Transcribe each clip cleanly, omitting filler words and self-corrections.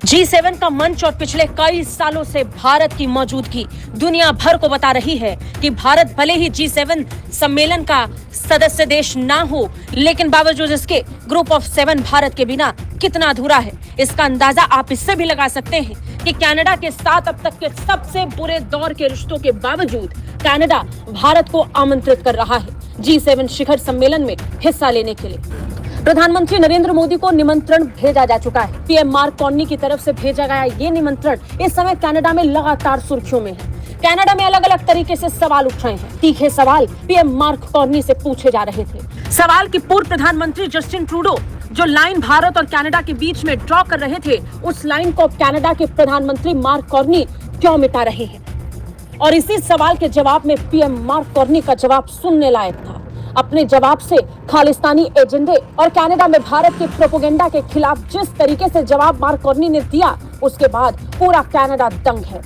G7 का मंच और पिछले कई सालों से भारत की मौजूदगी दुनिया भर को बता रही है कि भारत भले ही G7 सम्मेलन का सदस्य देश ना हो, लेकिन बावजूद इसके ग्रुप ऑफ 7 भारत के बिना कितना अधूरा है। इसका अंदाजा आप इससे भी लगा सकते हैं कि कनाडा के साथ अब तक के सबसे बुरे दौर के रिश्तों के बावजूद कनाडा भारत को आमंत्रित कर रहा है G7 शिखर सम्मेलन में हिस्सा लेने के लिए। प्रधानमंत्री नरेंद्र मोदी को निमंत्रण भेजा जा चुका है। पीएम मार्क कार्नी की तरफ से भेजा गया ये निमंत्रण इस समय कनाडा में लगातार सुर्खियों में है। कनाडा में अलग अलग तरीके से सवाल उठ रहे हैं। तीखे सवाल पीएम मार्क कार्नी से पूछे जा रहे थे। सवाल कि पूर्व प्रधानमंत्री जस्टिन ट्रूडो जो लाइन भारत और कनाडा के बीच में ड्रॉ कर रहे थे, उस लाइन को कनाडा के प्रधानमंत्री मार्क कार्नी क्यों मिटा रहे हैं। और इसी सवाल के जवाब में पीएम मार्क कार्नी का जवाब सुनने लायक था। अपने जवाब से खालिस्तानी एजेंडे और कनाडा में भारत के प्रोपेगेंडा के खिलाफ जिस तरीके से जवाब मार्क कार्नी ने दिया, उसके बाद पूरा कनाडा दंग है।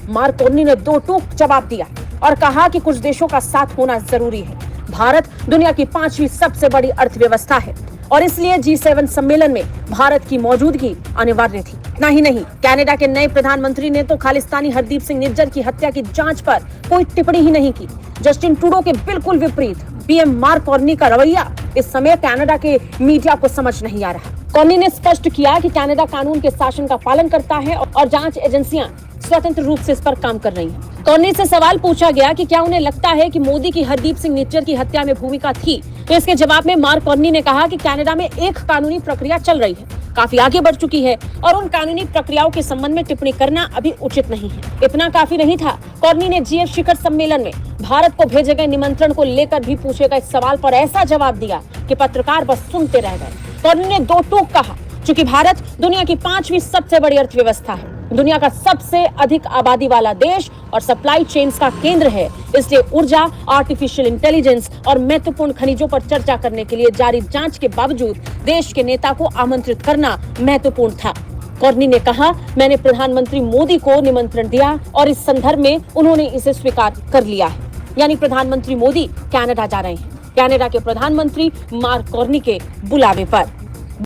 मार्क कार्नी ने दो टूक जवाब दिया और कहा कि कुछ देशों का साथ होना जरूरी है। भारत दुनिया की 5वीं सबसे बड़ी अर्थव्यवस्था है और इसलिए G7 सम्मेलन में भारत की मौजूदगी अनिवार्य थी। इतना ही नहीं, कनाडा के नए प्रधानमंत्री ने तो खालिस्तानी हरदीप सिंह निज्जर की हत्या की जांच पर कोई टिप्पणी ही नहीं की। जस्टिन ट्रूडो के बिल्कुल विपरीत पीएम मार्क कार्नी का रवैया इस समय कनाडा के मीडिया को समझ नहीं आ रहा। कार्नी ने स्पष्ट किया कि कनाडा कानून के शासन का पालन करता है और जांच एजेंसियां स्वतंत्र रूप से इस पर काम कर रही हैं। कार्नी से सवाल पूछा गया कि क्या उन्हें लगता है कि मोदी की हरदीप सिंह निज्जर की हत्या में भूमिका थी, तो इसके जवाब में मार्क कार्नी ने कहा कि कनाडा में एक कानूनी प्रक्रिया चल रही है, काफी आगे बढ़ चुकी है और उन कानूनी प्रक्रियाओं के संबंध में टिप्पणी करना अभी उचित नहीं है। इतना काफी नहीं था, कार्नी ने G7 शिखर सम्मेलन में भारत को भेजे गए निमंत्रण को लेकर भी पूछे गए सवाल पर ऐसा जवाब दिया कि पत्रकार बस सुनते रह गए। कार्नी ने दो टूक कहा, चूंकि भारत दुनिया की 5वीं सबसे बड़ी अर्थव्यवस्था है, दुनिया का सबसे अधिक आबादी वाला देश और सप्लाई चेन्स का केंद्र है, इसलिए ऊर्जा, आर्टिफिशियल इंटेलिजेंस और महत्वपूर्ण खनिजों पर चर्चा करने के लिए जारी जांच के बावजूद देश के नेता को आमंत्रित करना महत्वपूर्ण था। कार्नी ने कहा, मैंने प्रधानमंत्री मोदी को निमंत्रण दिया और इस संदर्भ में उन्होंने इसे स्वीकार कर लिया है। यानी प्रधानमंत्री मोदी कनाडा जा रहे हैं, कनाडा के प्रधानमंत्री मार्क कार्नी के बुलावे पर।